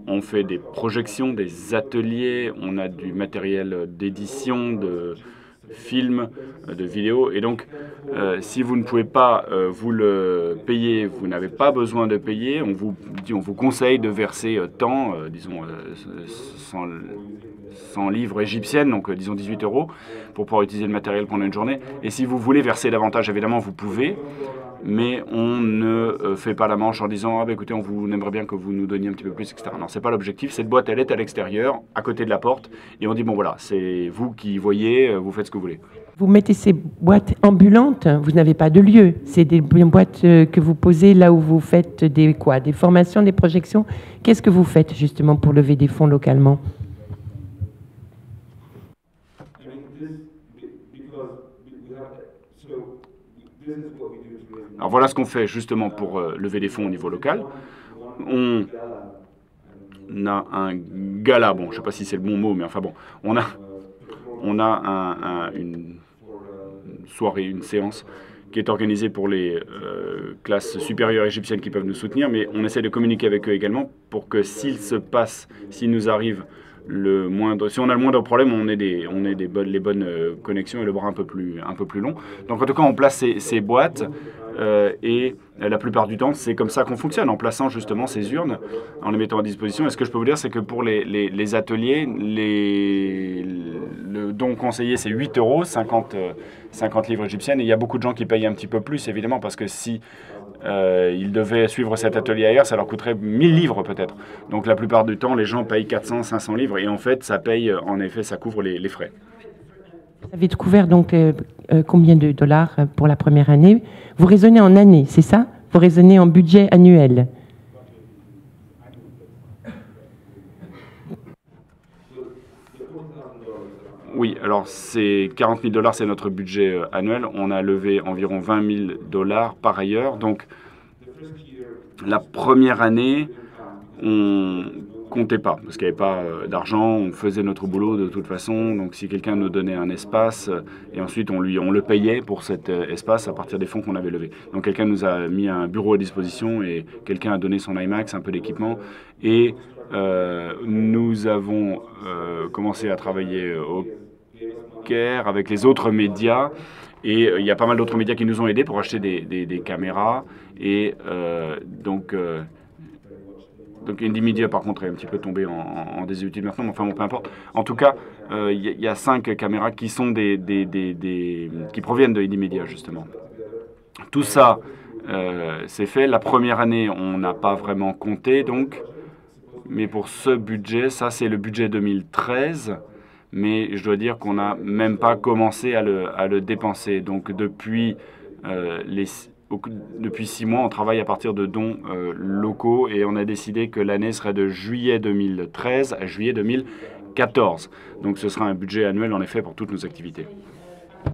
On fait des projections, des ateliers, on a du matériel d'édition, de films, de vidéos. Et donc, si vous ne pouvez pas vous le payer, vous n'avez pas besoin de payer, on vous conseille de verser tant, disons 100 livres égyptiennes, donc disons 18 €, pour pouvoir utiliser le matériel pendant une journée. Et si vous voulez verser davantage, évidemment, vous pouvez. Mais on ne fait pas la manche en disant « Ah bah écoutez, on aimerait bien que vous nous donniez un petit peu plus, etc. » Non, c'est pas l'objectif. Cette boîte, elle est à l'extérieur, à côté de la porte. Et on dit « Bon voilà, c'est vous qui voyez, vous faites ce que vous voulez. » Vous mettez ces boîtes ambulantes, vous n'avez pas de lieu. C'est des boîtes que vous posez là où vous faites des formations, des projections. Qu'est-ce que vous faites justement pour lever des fonds localement? Alors voilà ce qu'on fait justement pour lever des fonds au niveau local. On a un gala, bon, je ne sais pas si c'est le bon mot, mais enfin bon, on a une soirée, une séance qui est organisée pour les classes supérieures égyptiennes qui peuvent nous soutenir, mais on essaie de communiquer avec eux également pour que s'il nous arrive si on a le moindre problème, on ait les bonnes connexions et le bras un peu plus long. Donc en tout cas, on place ces boîtes et la plupart du temps, c'est comme ça qu'on fonctionne, en plaçant justement ces urnes, en les mettant à disposition. Et ce que je peux vous dire, c'est que pour les ateliers, le don conseillé, c'est 8 €, 50 livres égyptiennes. Et il y a beaucoup de gens qui payent un petit peu plus, évidemment, parce que si ils devaient suivre cet atelier ailleurs, ça leur coûterait 1000 livres peut-être. Donc la plupart du temps, les gens payent 400, 500 livres. Et en fait, ça paye, en effet, ça couvre les frais. Vous avez couvert donc combien de dollars pour la première année? Vous raisonnez en années, c'est ça? Vous raisonnez en budget annuel? Oui, alors c'est 40 000 $, c'est notre budget annuel. On a levé environ 20 000 $ par ailleurs. Donc la première année, on comptait pas parce qu'il n'y avait pas d'argent. On faisait notre boulot de toute façon. Donc si quelqu'un nous donnait un espace et ensuite on le payait pour cet espace à partir des fonds qu'on avait levés. Donc quelqu'un nous a mis un bureau à disposition et quelqu'un a donné son IMAX, un peu d'équipement et nous avons commencé à travailler au Caire avec les autres médias et il y a pas mal d'autres médias qui nous ont aidés pour acheter des caméras et donc Indie Media par contre est un petit peu tombé en désuétude maintenant, mais enfin bon, peu importe. En tout cas, il y a 5 caméras qui sont qui proviennent de Indie Media justement. Tout ça c'est fait. La première année, on n'a pas vraiment compté donc. Mais pour ce budget, ça c'est le budget 2013, mais je dois dire qu'on n'a même pas commencé à le dépenser. Donc depuis 6 mois, on travaille à partir de dons locaux et on a décidé que l'année serait de juillet 2013 à juillet 2014. Donc ce sera un budget annuel en effet pour toutes nos activités.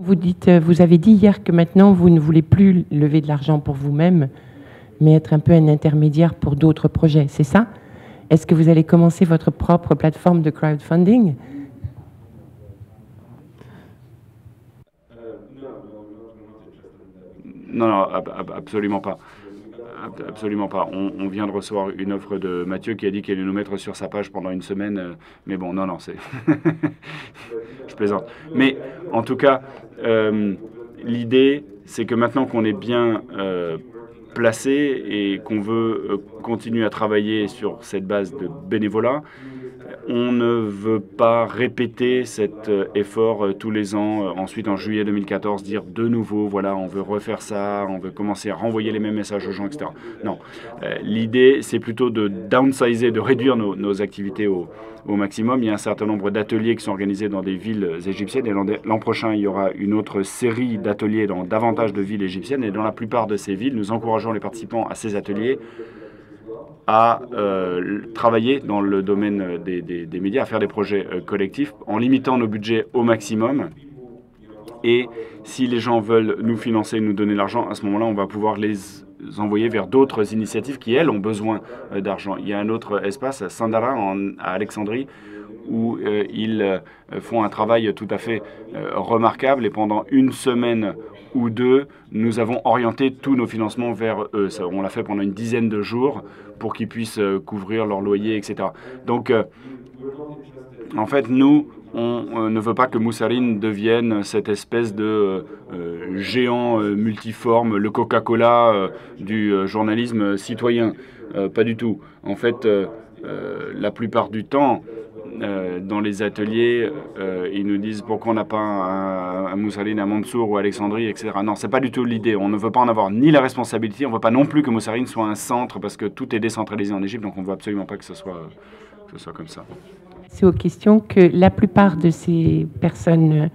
Vous avez dit hier que maintenant vous ne voulez plus lever de l'argent pour vous-même, mais être un peu un intermédiaire pour d'autres projets, c'est ça? Est-ce que vous allez commencer votre propre plateforme de crowdfunding? Non, absolument pas. Absolument pas. On vient de recevoir une offre de Mathieu qui a dit qu'il allait nous mettre sur sa page pendant une semaine. Mais bon, non, c'est... Je plaisante. Mais en tout cas, l'idée, c'est que maintenant qu'on est bien placé et qu'on veut continuer à travailler sur cette base de bénévolat, on ne veut pas répéter cet effort tous les ans. Ensuite, en juillet 2014, dire de nouveau, voilà, on veut refaire ça, on veut commencer à renvoyer les mêmes messages aux gens, etc. Non. L'idée, c'est plutôt de downsizer, de réduire nos activités au maximum. Il y a un certain nombre d'ateliers qui sont organisés dans des villes égyptiennes. Et l'an prochain, il y aura une autre série d'ateliers dans davantage de villes égyptiennes. Et dans la plupart de ces villes, nous encourageons les participants à ces ateliers à travailler dans le domaine des médias, à faire des projets collectifs en limitant nos budgets au maximum. Et si les gens veulent nous financer, nous donner l'argent, à ce moment-là, on va pouvoir les envoyer vers d'autres initiatives qui, elles, ont besoin d'argent. Il y a un autre espace à Sandara, à Alexandrie, où ils font un travail tout à fait remarquable. Et pendant une semaine ou deux, nous avons orienté tous nos financements vers eux. On l'a fait pendant une dizaine de jours pour qu'ils puissent couvrir leur loyer, etc. Donc, en fait, nous, on ne veut pas que Moussaline devienne cette espèce de géant multiforme, le Coca-Cola du journalisme citoyen. Pas du tout. En fait, la plupart du temps, dans les ateliers, ils nous disent pourquoi on n'a pas un Moussaline à Mansour ou à Alexandrie, etc. Non, c'est pas du tout l'idée. On ne veut pas en avoir ni la responsabilité, on ne veut pas non plus que Moussaline soit un centre parce que tout est décentralisé en Égypte, donc on ne veut absolument pas que ce soit comme ça. C'est aux questions que la plupart de ces personnes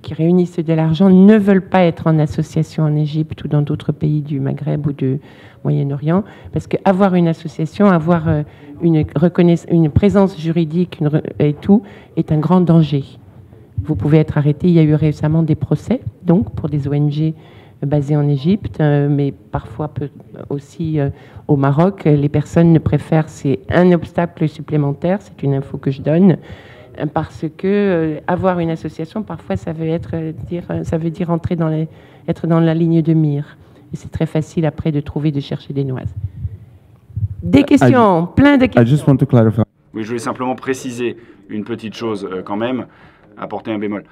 qui réunissent de l'argent ne veulent pas être en association en Égypte ou dans d'autres pays du Maghreb ou du Moyen-Orient, parce qu'avoir une association, avoir une présence juridique et tout, est un grand danger. Vous pouvez être arrêté. Il y a eu récemment des procès, donc, pour des ONG basées en Égypte, mais parfois aussi au Maroc. Les personnes ne préfèrent, c'est un obstacle supplémentaire, c'est une info que je donne, parce que avoir une association, parfois, ça veut dire être dans la ligne de mire. Et c'est très facile après de chercher des noises. Des questions, plein de questions. I just want to clarify. Oui, je voulais simplement préciser une petite chose quand même, apporter un bémol.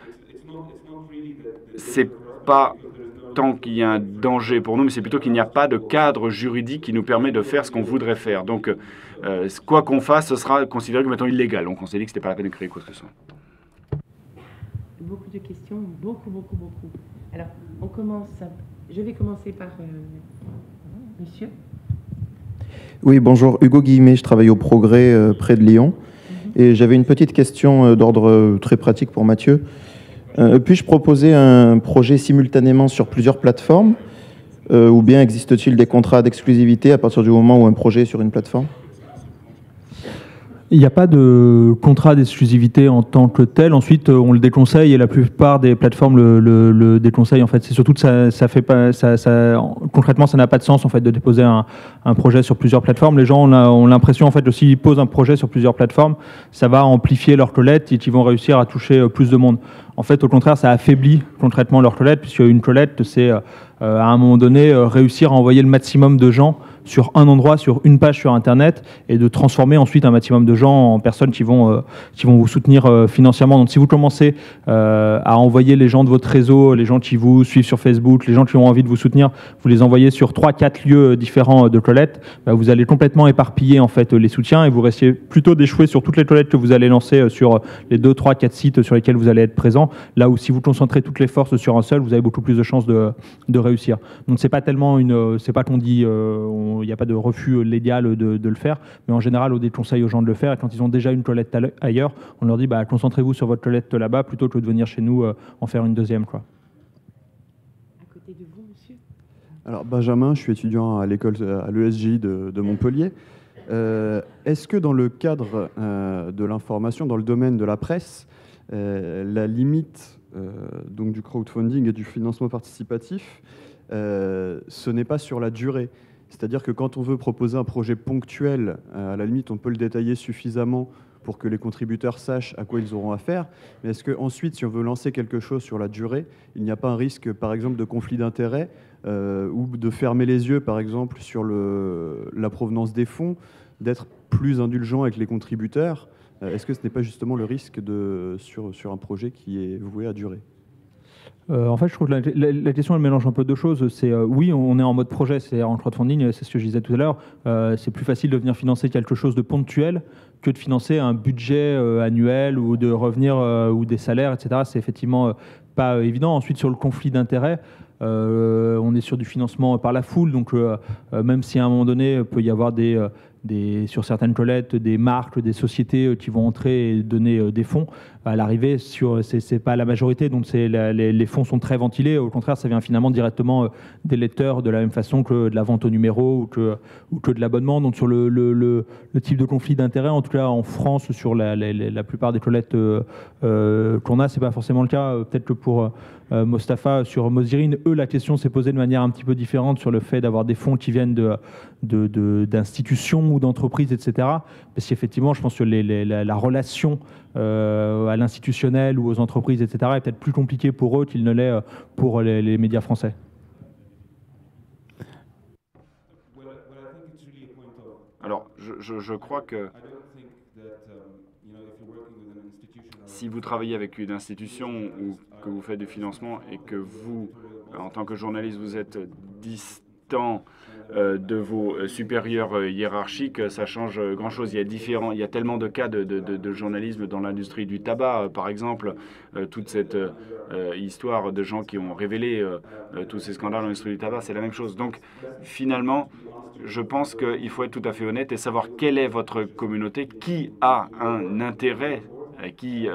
C'est pas tant qu'il y a un danger pour nous, mais c'est plutôt qu'il n'y a pas de cadre juridique qui nous permet de faire ce qu'on voudrait faire. Donc, quoi qu'on fasse, ce sera considéré comme étant illégal. Donc, on s'est dit que ce n'était pas la peine de créer quoi que ce soit. Beaucoup de questions, beaucoup. Alors, je vais commencer par monsieur. Oui, bonjour, Hugo Guillemet, je travaille au Progrès près de Lyon. Et j'avais une petite question d'ordre très pratique pour Mathieu. Puis-je proposer un projet simultanément sur plusieurs plateformes ou bien existe-t-il des contrats d'exclusivité à partir du moment où un projet est sur une plateforme ? Il n'y a pas de contrat d'exclusivité en tant que tel. Ensuite, on le déconseille et la plupart des plateformes le déconseillent. En fait, c'est surtout que concrètement, ça n'a pas de sens en fait de déposer un projet sur plusieurs plateformes. Les gens ont l'impression en fait que s'ils posent un projet sur plusieurs plateformes, ça va amplifier leur collecte et qu'ils vont réussir à toucher plus de monde. En fait, au contraire, ça affaiblit concrètement leur collecte, puisque une collecte, c'est à un moment donné réussir à envoyer le maximum de gens sur un endroit, sur une page sur Internet, et de transformer ensuite un maximum de gens en personnes qui vont vous soutenir financièrement. Donc si vous commencez à envoyer les gens de votre réseau, les gens qui vous suivent sur Facebook, les gens qui ont envie de vous soutenir, vous les envoyez sur 3-4 lieux différents de collecte, vous allez complètement éparpiller en fait les soutiens et vous risquez plutôt d'échouer sur toutes les collectes que vous allez lancer sur les 2, 3, 4 sites sur lesquels vous allez être présent. Là où si vous concentrez toutes les forces sur un seul, vous avez beaucoup plus de chances de réussir. Donc c'est pas tellement c'est pas qu'on dit il n'y a pas de refus légal de le faire, mais en général, on déconseille aux gens de le faire. Et quand ils ont déjà une collecte ailleurs, on leur dit concentrez-vous sur votre collecte là-bas plutôt que de venir chez nous en faire une deuxième. Quoi. À côté de vous, monsieur. Alors, Benjamin, je suis étudiant à l'école, à l'ESJ de Montpellier. Est-ce que dans le cadre de l'information, dans le domaine de la presse, la limite donc du crowdfunding et du financement participatif, ce n'est pas sur la durée? C'est-à-dire que quand on veut proposer un projet ponctuel, à la limite, on peut le détailler suffisamment pour que les contributeurs sachent à quoi ils auront affaire. Mais est-ce qu'ensuite, si on veut lancer quelque chose sur la durée, il n'y a pas un risque, par exemple, de conflit d'intérêts ou de fermer les yeux, par exemple, sur la provenance des fonds, d'être plus indulgent avec les contributeurs? Est-ce que ce n'est pas justement le risque sur un projet qui est voué à durer? En fait, je trouve que la question, elle mélange un peu deux choses. C'est oui, on est en mode projet, c'est en crowdfunding, c'est ce que je disais tout à l'heure. C'est plus facile de venir financer quelque chose de ponctuel que de financer un budget annuel ou de revenir ou des salaires, etc. C'est effectivement pas évident. Ensuite, sur le conflit d'intérêts, on est sur du financement par la foule. Donc, même si à un moment donné, il peut y avoir sur certaines collectes, des marques, des sociétés qui vont entrer et donner des fonds. À l'arrivée, c'est pas la majorité, donc les fonds sont très ventilés. Au contraire, ça vient finalement directement des lecteurs, de la même façon que de la vente au numéro ou que de l'abonnement. Donc sur le type de conflit d'intérêts, en tout cas en France, sur la plupart des collectes qu'on a, c'est pas forcément le cas. Peut-être que pour Mostafa, sur Mozirin, la question s'est posée de manière un petit peu différente sur le fait d'avoir des fonds qui viennent d'institutions ou d'entreprises, etc. Parce qu'effectivement, je pense que la relation à l'institutionnel ou aux entreprises, etc., est peut-être plus compliquée pour eux qu'il ne l'est pour les médias français. Alors, je crois que si vous travaillez avec une institution ou que vous faites du financement et que vous, en tant que journaliste, vous êtes distant de vos supérieurs hiérarchiques, ça change grand-chose. Il y a tellement de cas de journalisme dans l'industrie du tabac, par exemple, toute cette histoire de gens qui ont révélé tous ces scandales dans l'industrie du tabac, c'est la même chose. Donc, finalement, je pense qu'il faut être tout à fait honnête et savoir quelle est votre communauté, qui a un intérêt, qui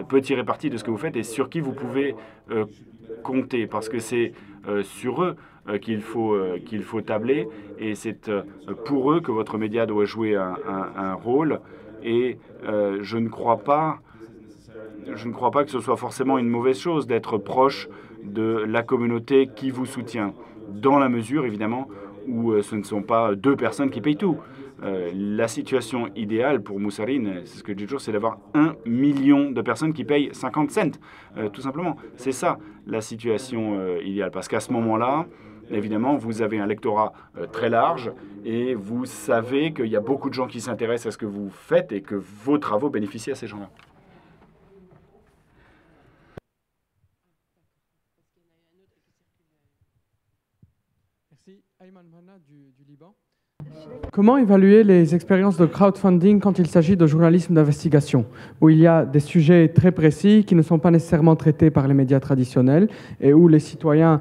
peut tirer parti de ce que vous faites et sur qui vous pouvez compter, parce que c'est sur eux qu'il faut tabler, et c'est pour eux que votre média doit jouer un rôle. Et je ne crois pas que ce soit forcément une mauvaise chose d'être proche de la communauté qui vous soutient, dans la mesure, évidemment, où ce ne sont pas deux personnes qui payent tout. La situation idéale pour Moussarin, c'est ce que je dis toujours, c'est d'avoir 1 million de personnes qui payent 50 cents, tout simplement. C'est ça la situation idéale, parce qu'à ce moment-là, évidemment, vous avez un lectorat très large et vous savez qu'il y a beaucoup de gens qui s'intéressent à ce que vous faites et que vos travaux bénéficient à ces gens-là. Merci. Ayman Mhanna du Liban. Comment évaluer les expériences de crowdfunding quand il s'agit de journalisme d'investigation, où il y a des sujets très précis qui ne sont pas nécessairement traités par les médias traditionnels et où les citoyens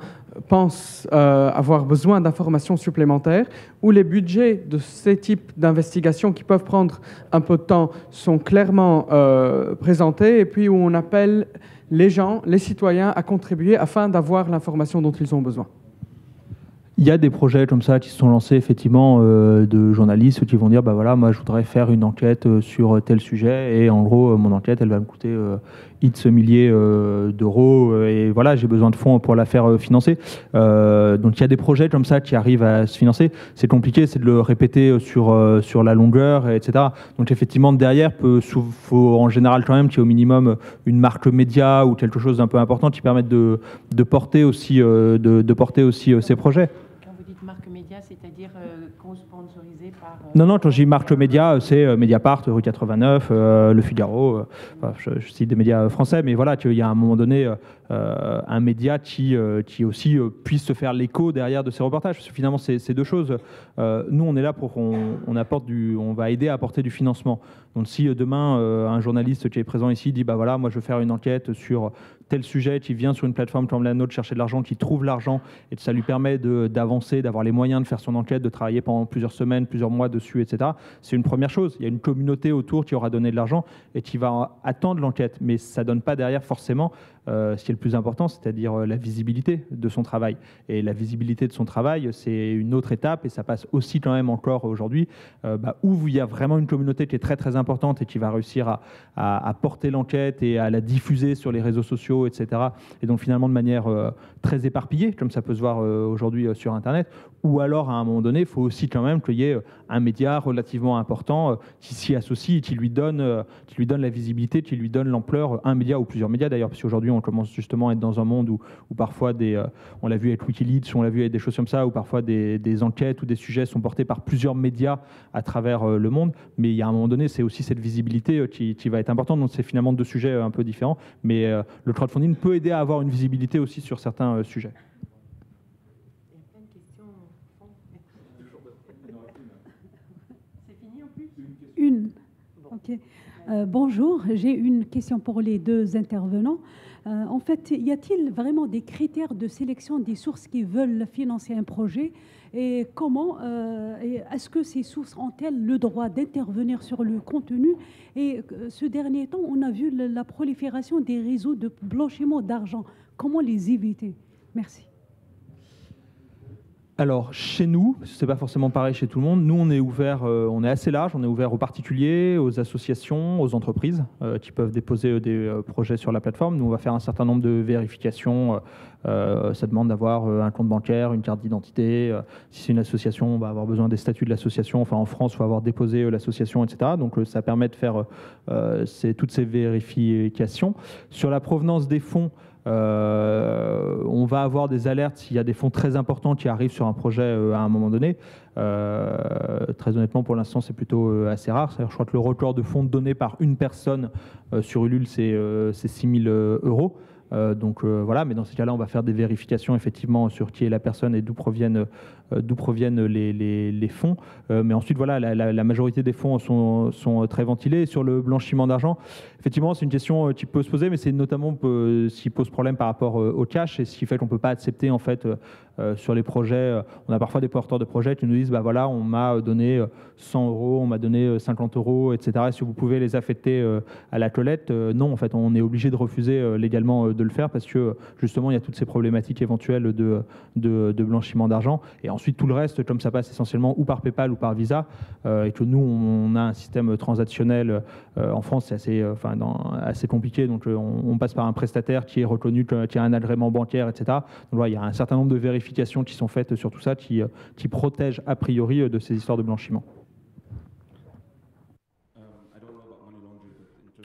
pensent avoir besoin d'informations supplémentaires, où les budgets de ces types d'investigations qui peuvent prendre un peu de temps sont clairement présentés, et puis où on appelle les gens, les citoyens, à contribuer afin d'avoir l'information dont ils ont besoin? Il y a des projets comme ça qui se sont lancés effectivement de journalistes qui vont dire bah voilà, moi je voudrais faire une enquête sur tel sujet et en gros mon enquête elle va me coûter X milliers d'euros et voilà, j'ai besoin de fonds pour la faire financer. Donc il y a des projets comme ça qui arrivent à se financer. C'est compliqué, c'est de le répéter sur la longueur, etc. Donc effectivement derrière, faut en général quand même qu'il y ait au minimum une marque média ou quelque chose d'un peu important qui permette de porter aussi ces projets. Marque média, c'est-à-dire sponsorisé par... Non, quand je dis marque média, c'est Mediapart, Rue 89, Le Figaro, je cite des médias français, mais voilà, qu'il y a à un moment donné un média qui aussi puisse se faire l'écho derrière de ces reportages, parce que finalement, c'est deux choses. Nous, on est là pour on va aider à apporter du financement. Donc si demain, un journaliste qui est présent ici dit, bah voilà, moi je veux faire une enquête sur tel sujet, qui vient sur une plateforme comme la nôtre chercher de l'argent, qui trouve l'argent, et ça lui permet d'avancer, d'avoir les moyens de faire son enquête, de travailler pendant plusieurs semaines, plusieurs mois dessus, etc. C'est une première chose. Il y a une communauté autour qui aura donné de l'argent et qui va attendre l'enquête. Mais ça ne donne pas derrière forcément ce qui est le plus important, c'est-à-dire la visibilité de son travail. Et la visibilité de son travail, c'est une autre étape, et ça passe aussi quand même encore aujourd'hui, où il y a vraiment une communauté qui est très très importante et qui va réussir à porter l'enquête et à la diffuser sur les réseaux sociaux, etc. Et donc finalement de manière très éparpillée, comme ça peut se voir aujourd'hui sur Internet, ou alors à un moment donné, il faut aussi quand même qu'il y ait un média relativement important qui s'y associe et qui lui donne la visibilité, qui lui donne l'ampleur, un média ou plusieurs médias d'ailleurs, parce qu'aujourd'hui on commence justement à être dans un monde où parfois on l'a vu avec Wikileaks, on l'a vu avec des choses comme ça, où parfois des enquêtes ou des sujets sont portés par plusieurs médias à travers le monde, mais il y a un moment donné, c'est aussi cette visibilité qui va être importante, donc c'est finalement deux sujets un peu différents, mais le crowdfunding peut aider à avoir une visibilité aussi sur certains sujets. Une. Ok. Bonjour, j'ai une question pour les deux intervenants. En fait, y a-t-il vraiment des critères de sélection des sources qui veulent financer un projet? Et comment est-ce que ces sources ont-elles le droit d'intervenir sur le contenu? Et ce dernier temps, on a vu la prolifération des réseaux de blanchiment d'argent. Comment les éviter? Merci. Alors, chez nous, c'est pas forcément pareil chez tout le monde. Nous, on est ouvert, on est assez large. On est ouvert aux particuliers, aux associations, aux entreprises qui peuvent déposer des projets sur la plateforme. Nous, on va faire un certain nombre de vérifications. Ça demande d'avoir un compte bancaire, une carte d'identité. Si c'est une association, on va avoir besoin des statuts de l'association. Enfin, en France, il faut avoir déposé l'association, etc. Donc, ça permet de faire toutes ces vérifications. Sur la provenance des fonds, on va avoir des alertes s'il y a des fonds très importants qui arrivent sur un projet à un moment donné. Très honnêtement, pour l'instant, c'est plutôt assez rare. Je crois que le record de fonds donnés par une personne sur Ulule, c'est 6 000 euros. Donc voilà, mais dans ces cas-là, on va faire des vérifications effectivement sur qui est la personne et d'où proviennent les fonds. Mais ensuite, voilà, la majorité des fonds sont très ventilés. Sur le blanchiment d'argent, effectivement, c'est une question qui peut se poser, mais c'est notamment ce qui pose problème par rapport au cash et ce qui fait qu'on ne peut pas accepter en fait sur les projets. On a parfois des porteurs de projets qui nous disent bah voilà, on m'a donné 100 euros, on m'a donné 50 euros, etc. Est-ce que vous pouvez les affecter à la Colette? Non, en fait, on est obligé de refuser légalement de le faire parce que justement, il y a toutes ces problématiques éventuelles de blanchiment d'argent. Et ensuite, tout le reste, comme ça passe essentiellement ou par PayPal ou par Visa, et que nous, on a un système transactionnel en France, c'est assez compliqué. Donc, on passe par un prestataire qui est reconnu, qui a un agrément bancaire, etc. Donc, voilà, il y a un certain nombre de vérifications qui sont faites sur tout ça, qui protègent a priori de ces histoires de blanchiment.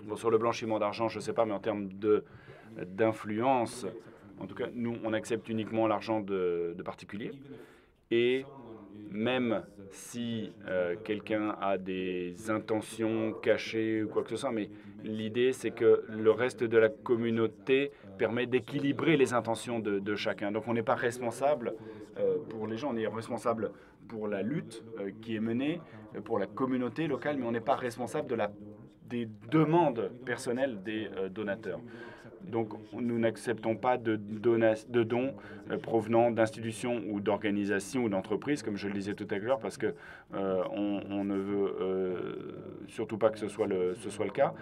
Bon, sur le blanchiment d'argent, je ne sais pas, mais en termes d'influence, en tout cas, nous, on accepte uniquement l'argent de particuliers. Et même si quelqu'un a des intentions cachées ou quoi que ce soit, mais l'idée, c'est que le reste de la communauté permet d'équilibrer les intentions de chacun. Donc, on n'est pas responsable pour les gens, on est responsable pour la lutte qui est menée, pour la communauté locale, mais on n'est pas responsable des demandes personnelles des donateurs. Donc, nous n'acceptons pas de dons provenant d'institutions ou d'organisations ou d'entreprises, comme je le disais tout à l'heure, parce que on ne veut surtout pas que ce soit le cas.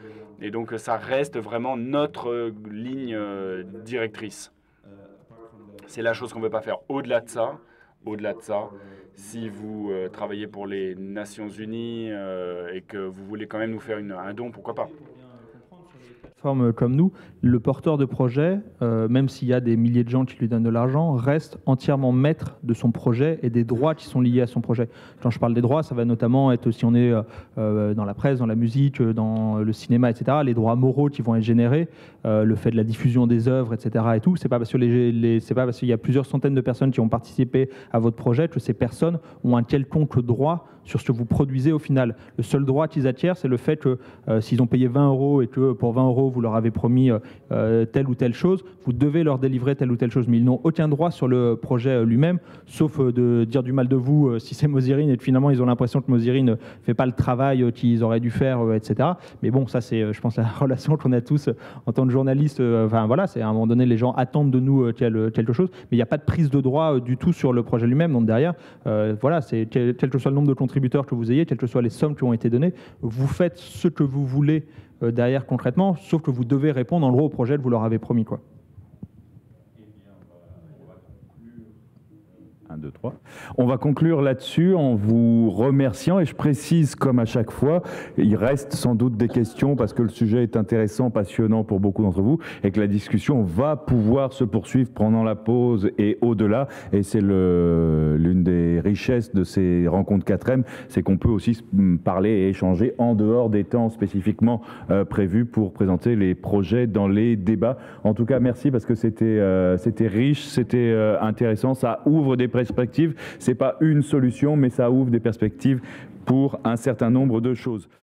Et donc, ça reste vraiment notre ligne directrice. C'est la chose qu'on ne veut pas faire. Au-delà de ça, si vous travaillez pour les Nations Unies et que vous voulez quand même nous faire un don, pourquoi pas? Comme nous, le porteur de projet, même s'il y a des milliers de gens qui lui donnent de l'argent, reste entièrement maître de son projet et des droits qui sont liés à son projet. Quand je parle des droits, ça va notamment être si on est dans la presse, dans la musique, dans le cinéma, etc. Les droits moraux qui vont être générés, le fait de la diffusion des œuvres, etc. Et tout, c'est pas parce que c'est pas parce qu'il y a plusieurs centaines de personnes qui ont participé à votre projet que ces personnes ont un quelconque droit sur ce que vous produisez au final. Le seul droit qu'ils acquièrent, c'est le fait que s'ils ont payé 20 euros et que pour 20 euros, vous leur avez promis telle ou telle chose, vous devez leur délivrer telle ou telle chose. Mais ils n'ont aucun droit sur le projet lui-même, sauf de dire du mal de vous si c'est Mozirine et que finalement ils ont l'impression que Mozirine ne fait pas le travail qu'ils auraient dû faire, etc. Mais bon, ça c'est, je pense, la relation qu'on a tous en tant que journalistes. Enfin voilà, c'est à un moment donné, les gens attendent de nous quelque chose, mais il n'y a pas de prise de droit du tout sur le projet lui-même. Donc derrière, voilà, c'est quel que soit le nombre de contributeurs que vous ayez, quelles que soient les sommes qui ont été données, vous faites ce que vous voulez derrière concrètement, sauf que vous devez répondre en gros au projet que vous leur avez promis, quoi. 1, 2, 3. On va conclure là-dessus en vous remerciant et je précise comme à chaque fois, il reste sans doute des questions parce que le sujet est intéressant, passionnant pour beaucoup d'entre vous et que la discussion va pouvoir se poursuivre pendant la pause et au-delà et c'est l'une des richesses de ces rencontres 4M, c'est qu'on peut aussi parler et échanger en dehors des temps spécifiquement prévus pour présenter les projets dans les débats. En tout cas, merci parce que c'était riche, c'était intéressant, ça ouvre des perspectives. Ce n'est pas une solution, mais ça ouvre des perspectives pour un certain nombre de choses.